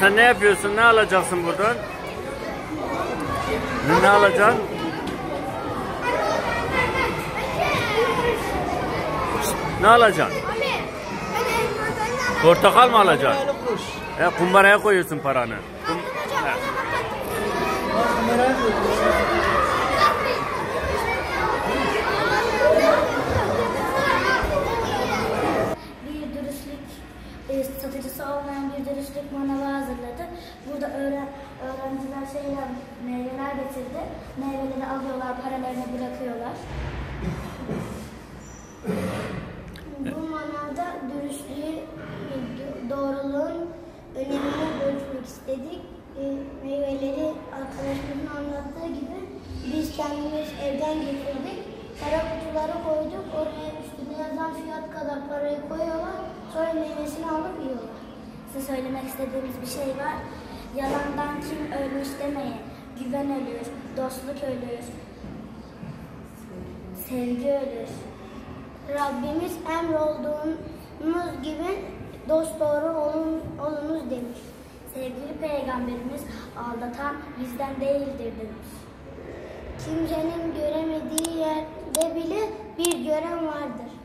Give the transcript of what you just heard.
Sen ne yapıyorsun? Ne alacaksın buradan? Ne alacaksın? Ne alacaksın? Portakal mı alacaksın? Kumbaraya koyuyorsun paranı. Satıcısı olmayan bir dürüstlük manavı hazırladı. Burada öğrenciler meyveler getirdi. Meyveleri alıyorlar, paralarını bırakıyorlar. Bu manavda dürüstlüğü, doğruluğun önemini ölçmek istedik. Meyveleri arkadaşımızın anlattığı gibi biz kendimiz evden getirdik. Para kutuları koyduk. Oraya üstüne yazan fiyat kadar parayı koyuyorlar. Sonra meyvesini alıp yiyorlar. Size söylemek istediğimiz bir şey var. Yalandan kim ölmüş demeyin. Güven ölür, dostluk ölür, sevgi ölür. Rabbimiz emrolduğumuz gibi dosdoğru olunuz demiş. Sevgili Peygamberimiz aldatan bizden değildir demiş. Kimsenin göremediği yerde bile bir gören vardır.